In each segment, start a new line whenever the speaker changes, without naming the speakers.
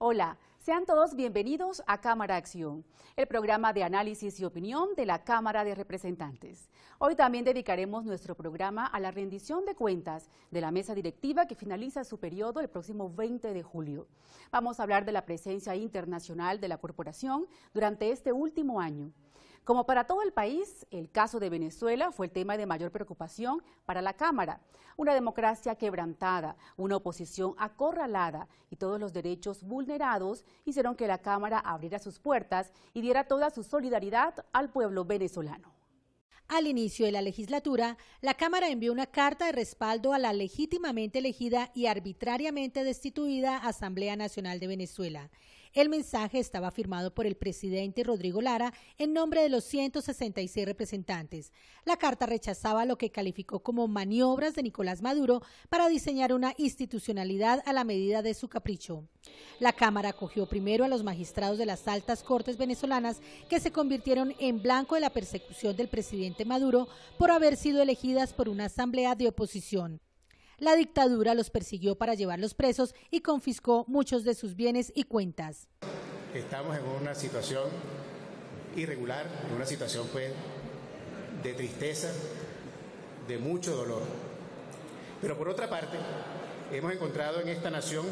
Hola, sean todos bienvenidos a Cámara Acción, el programa de análisis y opinión de la Cámara de Representantes. Hoy también dedicaremos nuestro programa a la rendición de cuentas de la mesa directiva que finaliza su periodo el próximo 20 de julio. Vamos a hablar de la presencia internacional de la corporación durante este último año. Como para todo el país, el caso de Venezuela fue el tema de mayor preocupación para la Cámara. Una democracia quebrantada, una oposición acorralada y todos los derechos vulnerados hicieron que la Cámara abriera sus puertas y diera toda su solidaridad al pueblo venezolano.
Al inicio de la legislatura, la Cámara envió una carta de respaldo a la legítimamente elegida y arbitrariamente destituida Asamblea Nacional de Venezuela. El mensaje estaba firmado por el presidente Rodrigo Lara en nombre de los 166 representantes. La carta rechazaba lo que calificó como maniobras de Nicolás Maduro para diseñar una institucionalidad a la medida de su capricho. La Cámara acogió primero a los magistrados de las altas cortes venezolanas que se convirtieron en blanco de la persecución del presidente Maduro por haber sido elegidas por una asamblea de oposición. La dictadura los persiguió para llevarlos presos y confiscó muchos de sus bienes y cuentas.
Estamos en una situación irregular, en una situación de tristeza, de mucho dolor. Pero por otra parte, hemos encontrado en esta nación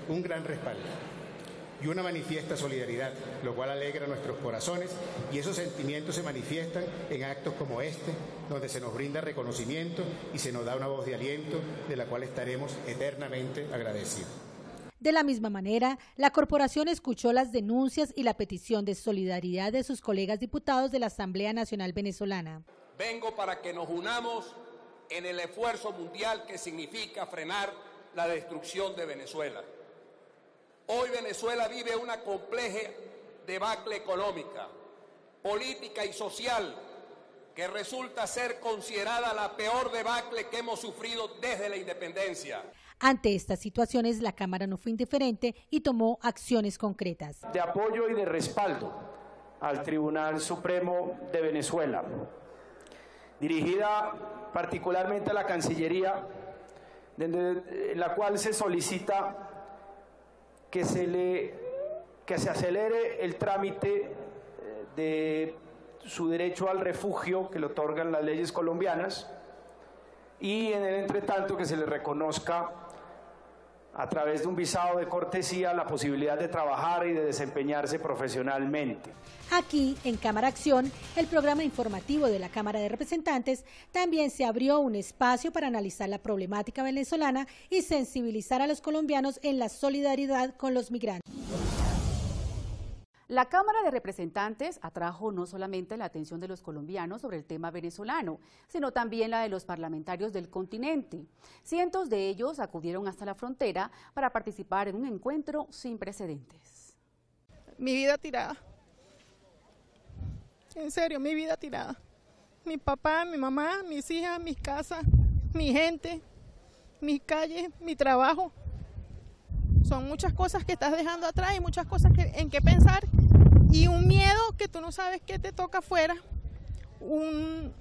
un gran respaldo y una manifiesta solidaridad, lo cual alegra nuestros corazones, y esos sentimientos se manifiestan en actos como este, donde se nos brinda reconocimiento y se nos da una voz de aliento de la cual estaremos eternamente agradecidos.
De la misma manera, la corporación escuchó las denuncias y la petición de solidaridad de sus colegas diputados de la Asamblea Nacional Venezolana.
Vengo para que nos unamos en el esfuerzo mundial que significa frenar la destrucción de Venezuela. Hoy Venezuela vive una compleja debacle económica, política y social que resulta ser considerada la peor debacle que hemos sufrido desde la independencia.
Ante estas situaciones, la Cámara no fue indiferente y tomó acciones concretas.
De apoyo y de respaldo al Tribunal Supremo de Venezuela, dirigida particularmente a la Cancillería, en la cual se solicita que se acelere el trámite de su derecho al refugio que le otorgan las leyes colombianas y en el entretanto que se le reconozca a través de un visado de cortesía la posibilidad de trabajar y de desempeñarse profesionalmente.
Aquí, en Cámara Acción, el programa informativo de la Cámara de Representantes, también se abrió un espacio para analizar la problemática venezolana y sensibilizar a los colombianos en la solidaridad con los migrantes.
La Cámara de Representantes atrajo no solamente la atención de los colombianos sobre el tema venezolano, sino también la de los parlamentarios del continente. Cientos de ellos acudieron hasta la frontera para participar en un encuentro sin precedentes.
Mi vida tirada. En serio, mi vida tirada. Mi papá, mi mamá, mis hijas, mis casas, mi gente, mis calles, mi trabajo. Son muchas cosas que estás dejando atrás y muchas cosas en que pensar y un miedo que tú no sabes qué te toca afuera, un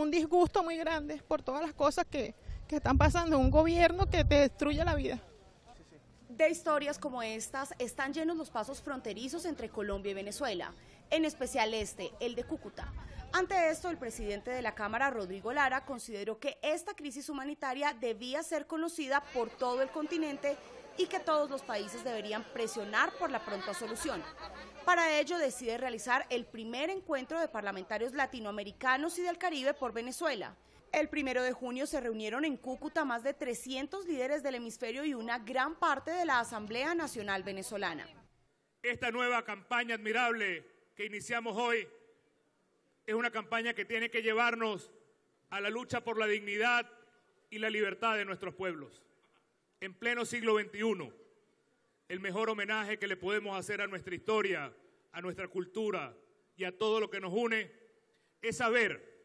disgusto muy grande por todas las cosas que están pasando, un gobierno que te destruye la vida.
De historias como estas están llenos los pasos fronterizos entre Colombia y Venezuela, en especial el de Cúcuta. Ante esto, el presidente de la Cámara, Rodrigo Lara, consideró que esta crisis humanitaria debía ser conocida por todo el continente y que todos los países deberían presionar por la pronta solución. Para ello decide realizar el primer encuentro de parlamentarios latinoamericanos y del Caribe por Venezuela. El 1 de junio se reunieron en Cúcuta más de 300 líderes del hemisferio y una gran parte de la Asamblea Nacional Venezolana.
Esta nueva campaña admirable que iniciamos hoy es una campaña que tiene que llevarnos a la lucha por la dignidad y la libertad de nuestros pueblos. En pleno siglo XXI, el mejor homenaje que le podemos hacer a nuestra historia, a nuestra cultura y a todo lo que nos une es saber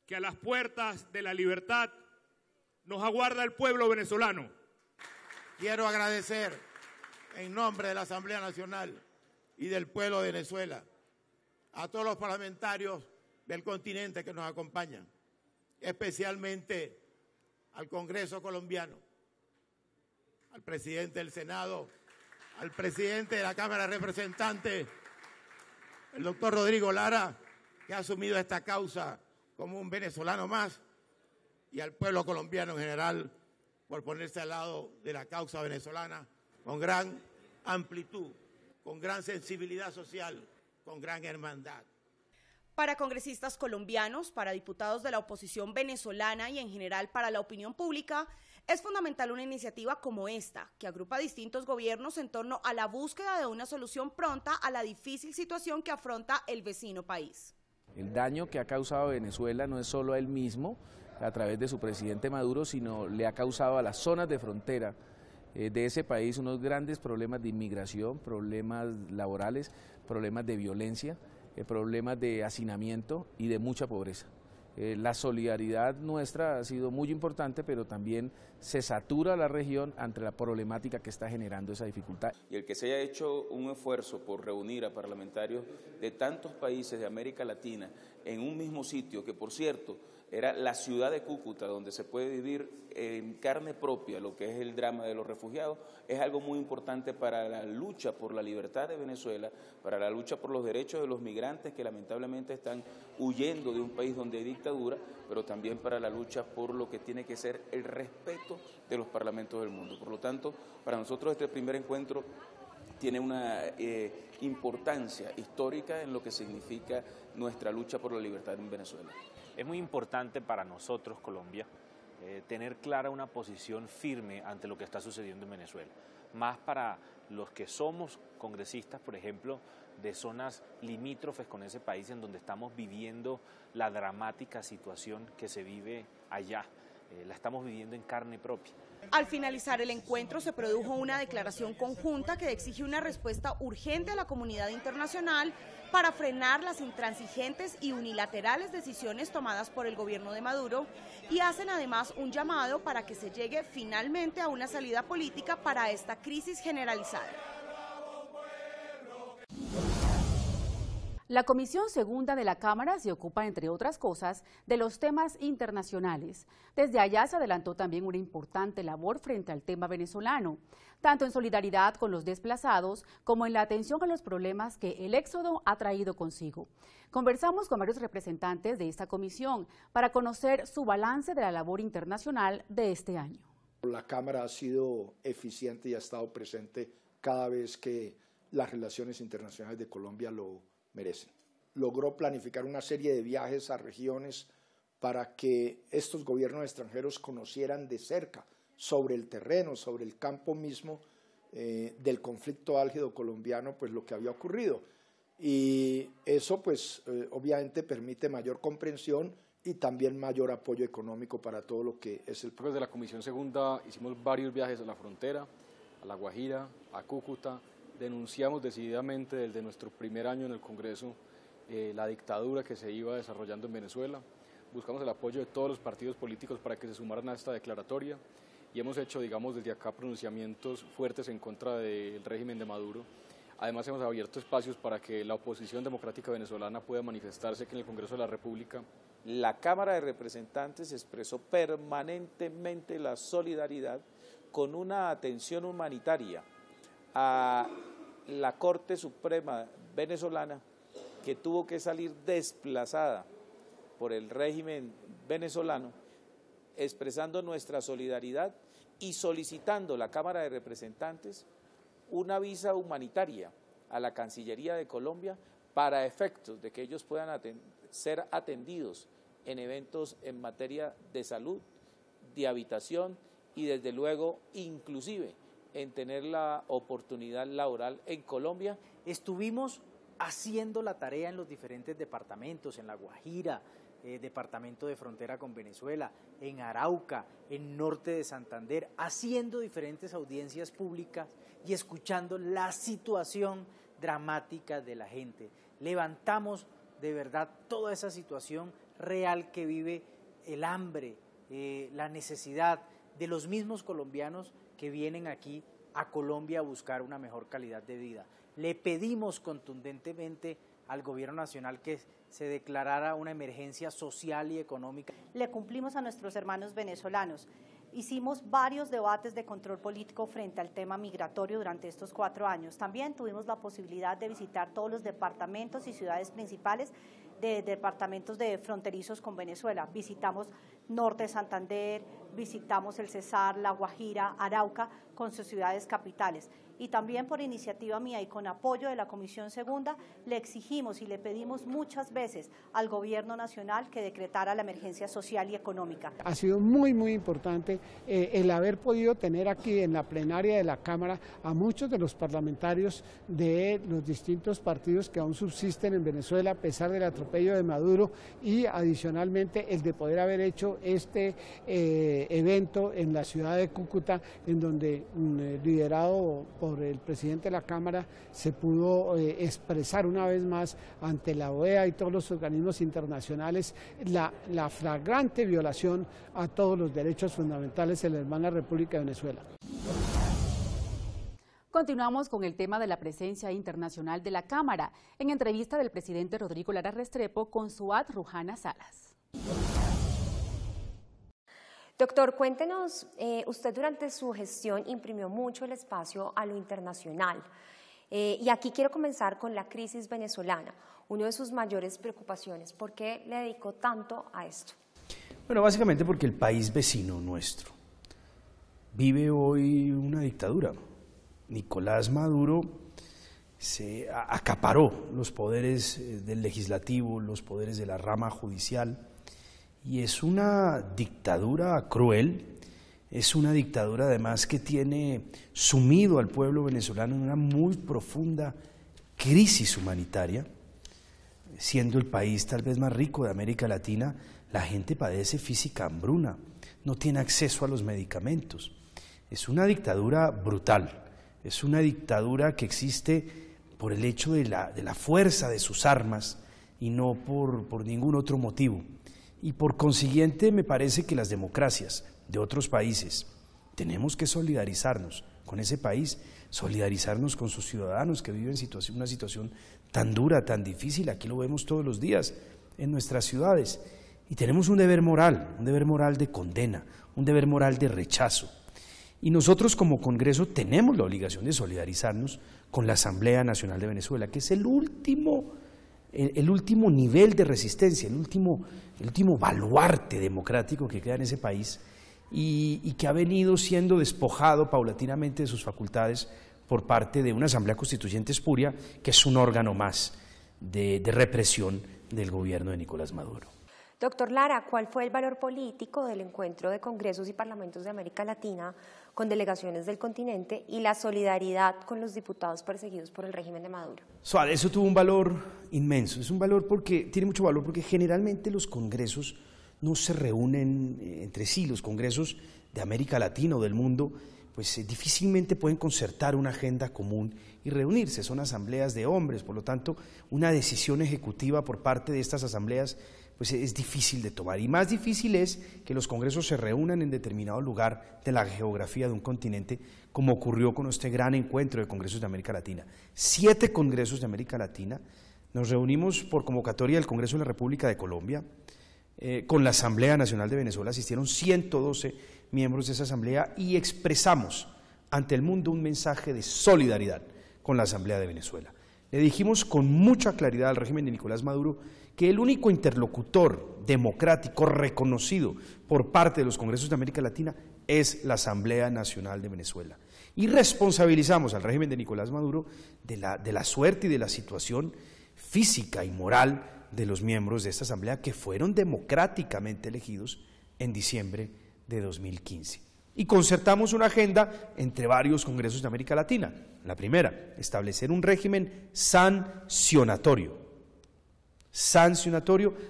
que a las puertas de la libertad nos aguarda el pueblo venezolano.
Quiero agradecer en nombre de la Asamblea Nacional y del pueblo de Venezuela a todos los parlamentarios del continente que nos acompañan, especialmente al Congreso colombiano, al presidente del Senado, al presidente de la Cámara de Representantes, el doctor Rodrigo Lara, que ha asumido esta causa como un venezolano más, y al pueblo colombiano en general por ponerse al lado de la causa venezolana con gran amplitud, con gran sensibilidad social, con gran hermandad.
Para congresistas colombianos, para diputados de la oposición venezolana y en general para la opinión pública, es fundamental una iniciativa como esta, que agrupa a distintos gobiernos en torno a la búsqueda de una solución pronta a la difícil situación que afronta el vecino país.
El daño que ha causado Venezuela no es solo a él mismo, a través de su presidente Maduro, sino le ha causado a las zonas de frontera de ese país unos grandes problemas de inmigración, problemas laborales, problemas de violencia, problemas de hacinamiento y de mucha pobreza. La solidaridad nuestra ha sido muy importante, pero también se satura la región ante la problemática que está generando esa dificultad.
Y el que se haya hecho un esfuerzo por reunir a parlamentarios de tantos países de América Latina en un mismo sitio, que por cierto era la ciudad de Cúcuta, donde se puede vivir en carne propia lo que es el drama de los refugiados, es algo muy importante para la lucha por la libertad de Venezuela, para la lucha por los derechos de los migrantes que lamentablemente están huyendo de un país donde hay dictadura, pero también para la lucha por lo que tiene que ser el respeto de los parlamentos del mundo. Por lo tanto, para nosotros este primer encuentro tiene una importancia histórica en lo que significa nuestra lucha por la libertad en Venezuela.
Es muy importante para nosotros, Colombia, tener clara una posición firme ante lo que está sucediendo en Venezuela. Más para los que somos congresistas, por ejemplo, de zonas limítrofes con ese país en donde estamos viviendo la dramática situación que se vive allá. La estamos viviendo en carne propia.
Al finalizar el encuentro se produjo una declaración conjunta que exige una respuesta urgente a la comunidad internacional para frenar las intransigentes y unilaterales decisiones tomadas por el gobierno de Maduro y hacen además un llamado para que se llegue finalmente a una salida política para esta crisis generalizada.
La Comisión Segunda de la Cámara se ocupa, entre otras cosas, de los temas internacionales. Desde allá se adelantó también una importante labor frente al tema venezolano, tanto en solidaridad con los desplazados como en la atención a los problemas que el éxodo ha traído consigo. Conversamos con varios representantes de esta comisión para conocer su balance de la labor internacional de este año.
La Cámara ha sido eficiente y ha estado presente cada vez que las relaciones internacionales de Colombia lo merecen. Logró planificar una serie de viajes a regiones para que estos gobiernos extranjeros conocieran de cerca, sobre el terreno, sobre el campo mismo del conflicto álgido colombiano, pues lo que había ocurrido. Y eso pues obviamente permite mayor comprensión y también mayor apoyo económico para todo lo que es el...
Desde la Comisión Segunda hicimos varios viajes a la frontera, a La Guajira, a Cúcuta. Denunciamos decididamente desde nuestro primer año en el Congreso la dictadura que se iba desarrollando en Venezuela. Buscamos el apoyo de todos los partidos políticos para que se sumaran a esta declaratoria y hemos hecho, digamos, desde acá pronunciamientos fuertes en contra del régimen de Maduro. Además hemos abierto espacios para que la oposición democrática venezolana pueda manifestarse aquí en el Congreso de la República.
La Cámara de Representantes expresó permanentemente la solidaridad con una atención humanitaria a la Corte Suprema venezolana, que tuvo que salir desplazada por el régimen venezolano, expresando nuestra solidaridad y solicitando la Cámara de Representantes una visa humanitaria a la Cancillería de Colombia para efectos de que ellos puedan ser atendidos en eventos en materia de salud, de habitación y desde luego inclusive en tener la oportunidad laboral en Colombia.
Estuvimos haciendo la tarea en los diferentes departamentos, en La Guajira, departamento de frontera con Venezuela, en Arauca, en norte de Santander, haciendo diferentes audiencias públicas y escuchando la situación dramática de la gente. Levantamos de verdad toda esa situación real que vive el hambre, la necesidad de los mismos colombianos que vienen aquí a Colombia a buscar una mejor calidad de vida. Le pedimos contundentemente al gobierno nacional que se declarara una emergencia social y económica.
Le cumplimos a nuestros hermanos venezolanos. Hicimos varios debates de control político frente al tema migratorio durante estos 4 años. También tuvimos la posibilidad de visitar todos los departamentos y ciudades principales de departamentos de fronterizos con Venezuela. Visitamos Norte de Santander, visitamos el Cesar, La Guajira, Arauca, con sus ciudades capitales. Y también por iniciativa mía y con apoyo de la Comisión Segunda, le exigimos y le pedimos muchas veces al Gobierno Nacional que decretara la emergencia social y económica.
Ha sido muy importante el haber podido tener aquí en la plenaria de la Cámara a muchos de los parlamentarios de los distintos partidos que aún subsisten en Venezuela a pesar del atropello de Maduro, y adicionalmente el de poder haber hecho este evento en la ciudad de Cúcuta, en donde liderado por el presidente de la Cámara se pudo expresar una vez más ante la OEA y todos los organismos internacionales la flagrante violación a todos los derechos fundamentales en la hermana República de Venezuela.
Continuamos con el tema de la presencia internacional de la Cámara, en entrevista del presidente Rodrigo Lara Restrepo con Suad Rujana Salas.
Doctor, cuéntenos, usted durante su gestión imprimió mucho el espacio a lo internacional. Y aquí quiero comenzar con la crisis venezolana, una de sus mayores preocupaciones. ¿Por qué le dedicó tanto a esto?
Bueno, básicamente porque el país vecino nuestro vive hoy una dictadura. Nicolás Maduro se acaparó los poderes del legislativo, los poderes de la rama judicial, y es una dictadura cruel, es una dictadura además que tiene sumido al pueblo venezolano en una muy profunda crisis humanitaria. Siendo el país tal vez más rico de América Latina, la gente padece física hambruna, no tiene acceso a los medicamentos. Es una dictadura brutal, es una dictadura que existe por el hecho de la fuerza de sus armas y no por ningún otro motivo. Y por consiguiente me parece que las democracias de otros países tenemos que solidarizarnos con ese país, solidarizarnos con sus ciudadanos que viven una situación tan dura, tan difícil. Aquí lo vemos todos los días en nuestras ciudades, y tenemos un deber moral de condena, un deber moral de rechazo. Y nosotros como Congreso tenemos la obligación de solidarizarnos con la Asamblea Nacional de Venezuela, que es el último nivel de resistencia, el último baluarte democrático que queda en ese país, y que ha venido siendo despojado paulatinamente de sus facultades por parte de una Asamblea Constituyente espuria, que es un órgano más de represión del gobierno de Nicolás Maduro.
Doctor Lara, ¿cuál fue el valor político del encuentro de congresos y parlamentos de América Latina con delegaciones del continente y la solidaridad con los diputados perseguidos por el régimen de Maduro?
Eso tuvo un valor inmenso, tiene mucho valor porque generalmente los congresos no se reúnen entre sí. Los congresos de América Latina o del mundo pues difícilmente pueden concertar una agenda común y reunirse, son asambleas de hombres, por lo tanto una decisión ejecutiva por parte de estas asambleas pues es difícil de tomar, y más difícil es que los congresos se reúnan en determinado lugar de la geografía de un continente, como ocurrió con este gran encuentro de congresos de América Latina. 7 congresos de América Latina, nos reunimos por convocatoria del Congreso de la República de Colombia, con la Asamblea Nacional de Venezuela, asistieron 112 miembros de esa asamblea y expresamos ante el mundo un mensaje de solidaridad con la Asamblea de Venezuela. Le dijimos con mucha claridad al régimen de Nicolás Maduro que el único interlocutor democrático reconocido por parte de los congresos de América Latina es la Asamblea Nacional de Venezuela. Y responsabilizamos al régimen de Nicolás Maduro de la suerte y de la situación física y moral de los miembros de esta asamblea que fueron democráticamente elegidos en diciembre de 2015. Y concertamos una agenda entre varios congresos de América Latina. La primera, establecer un régimen sancionatorio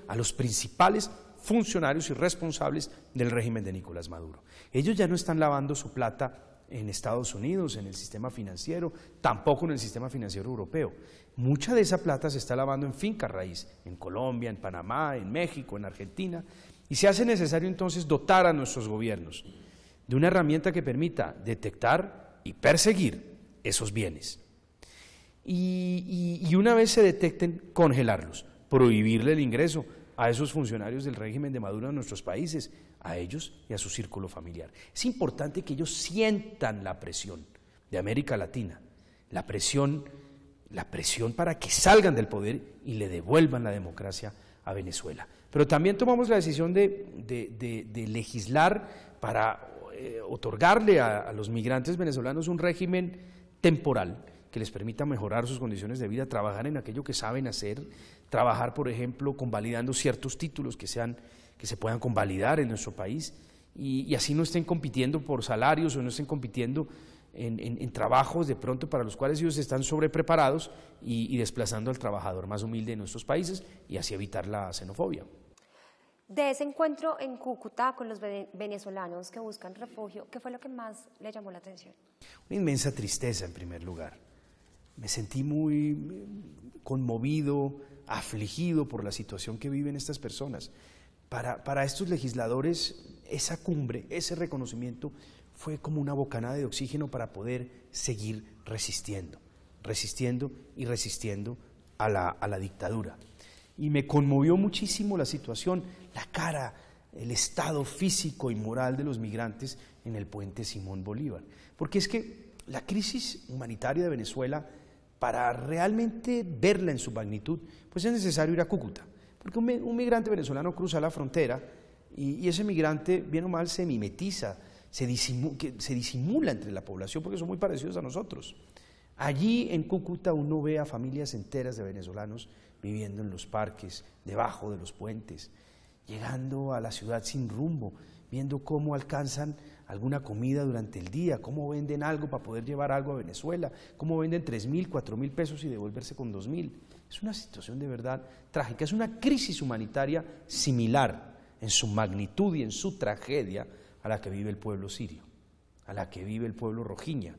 a los principales funcionarios y responsables del régimen de Nicolás Maduro. Ellos ya no están lavando su plata en Estados Unidos, en el sistema financiero, tampoco en el sistema financiero europeo. Mucha de esa plata se está lavando en finca raíz, en Colombia, en Panamá, en México, en Argentina, y se hace necesario entonces dotar a nuestros gobiernos de una herramienta que permita detectar y perseguir esos bienes. Y una vez se detecten, congelarlos, prohibirle el ingreso a esos funcionarios del régimen de Maduro en nuestros países, a ellos y a su círculo familiar. Es importante que ellos sientan la presión de América Latina, la presión para que salgan del poder y le devuelvan la democracia a Venezuela. Pero también tomamos la decisión de legislar para otorgarle a los migrantes venezolanos un régimen temporal que les permita mejorar sus condiciones de vida, trabajar en aquello que saben hacer, trabajar, por ejemplo, convalidando ciertos títulos que se puedan convalidar en nuestro país y así no estén compitiendo por salarios o no estén compitiendo en trabajos de pronto para los cuales ellos están sobrepreparados y desplazando al trabajador más humilde de nuestros países y así evitar la xenofobia.
De ese encuentro en Cúcuta con los venezolanos que buscan refugio, ¿qué fue lo que más le llamó la atención?
Una inmensa tristeza en primer lugar. Me sentí muy conmovido, afligido por la situación que viven estas personas. Para estos legisladores, esa cumbre, ese reconocimiento fue como una bocanada de oxígeno para poder seguir resistiendo a la dictadura. Y me conmovió muchísimo la situación, la cara, el estado físico y moral de los migrantes en el puente Simón Bolívar. Porque es que la crisis humanitaria de Venezuela, para realmente verla en su magnitud, pues es necesario ir a Cúcuta. Porque un migrante venezolano cruza la frontera y ese migrante, bien o mal, se mimetiza, se disimula entre la población porque son muy parecidos a nosotros. Allí en Cúcuta uno ve a familias enteras de venezolanos viviendo en los parques, debajo de los puentes, llegando a la ciudad sin rumbo, viendo cómo alcanzan alguna comida durante el día, cómo venden algo para poder llevar algo a Venezuela, cómo venden 3.000, 4.000 pesos y devolverse con 2.000. Es una situación de verdad trágica, es una crisis humanitaria similar en su magnitud y en su tragedia a la que vive el pueblo sirio, a la que vive el pueblo rohingya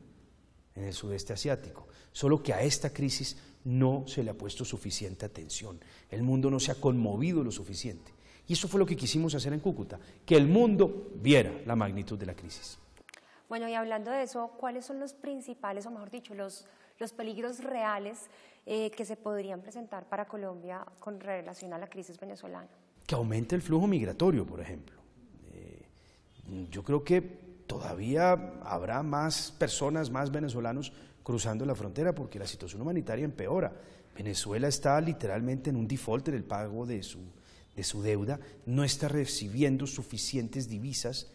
en el sudeste asiático, solo que a esta crisis no se le ha puesto suficiente atención, el mundo no se ha conmovido lo suficiente. Y eso fue lo que quisimos hacer en Cúcuta, que el mundo viera la magnitud de la crisis.
Bueno, y hablando de eso, ¿cuáles son los principales, o mejor dicho, los peligros reales que se podrían presentar para Colombia con relación a la crisis venezolana?
Que aumente el flujo migratorio, por ejemplo. Yo creo que todavía habrá más personas, más venezolanos cruzando la frontera porque la situación humanitaria empeora. Venezuela está literalmente en un default en el pago de su deuda, no está recibiendo suficientes divisas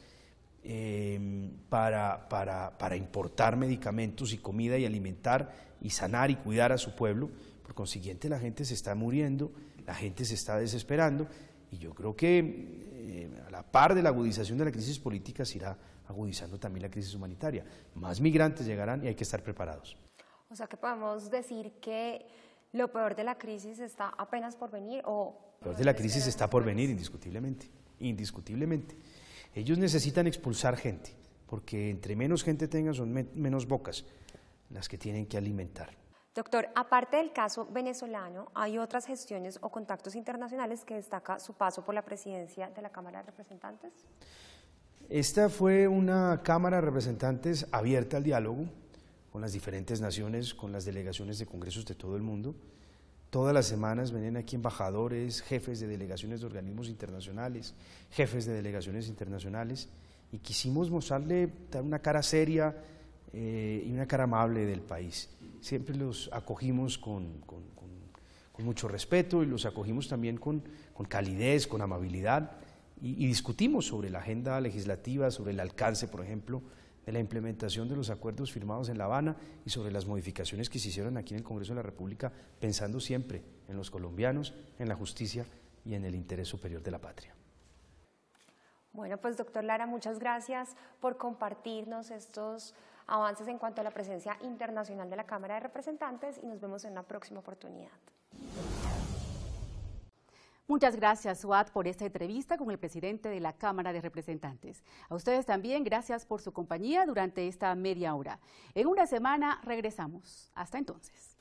para importar medicamentos y comida y alimentar y sanar y cuidar a su pueblo. Por consiguiente, la gente se está muriendo, la gente se está desesperando y yo creo que a la par de la agudización de la crisis política se irá agudizando también la crisis humanitaria. Más migrantes llegarán y hay que estar preparados.
O sea que podemos decir que lo peor de la crisis está apenas por venir o...
Lo peor de la crisis está por venir, indiscutiblemente, indiscutiblemente. Ellos necesitan expulsar gente, porque entre menos gente tengan son menos bocas las que tienen que alimentar.
Doctor, aparte del caso venezolano, ¿hay otras gestiones o contactos internacionales que destaca su paso por la presidencia de la Cámara de Representantes?
Esta fue una Cámara de Representantes abierta al diálogo con las diferentes naciones, con las delegaciones de congresos de todo el mundo. Todas las semanas venían aquí embajadores, jefes de delegaciones de organismos internacionales, jefes de delegaciones internacionales, y quisimos mostrarle una cara seria y una cara amable del país. Siempre los acogimos con mucho respeto y los acogimos también con calidez, con amabilidad, y discutimos sobre la agenda legislativa, sobre el alcance, por ejemplo, de la implementación de los acuerdos firmados en La Habana y sobre las modificaciones que se hicieron aquí en el Congreso de la República, pensando siempre en los colombianos, en la justicia y en el interés superior de la patria.
Bueno, pues doctor Lara, muchas gracias por compartirnos estos avances en cuanto a la presencia internacional de la Cámara de Representantes y nos vemos en una próxima oportunidad.
Muchas gracias, Suat, por esta entrevista con el presidente de la Cámara de Representantes. A ustedes también, gracias por su compañía durante esta media hora. En una semana regresamos. Hasta entonces.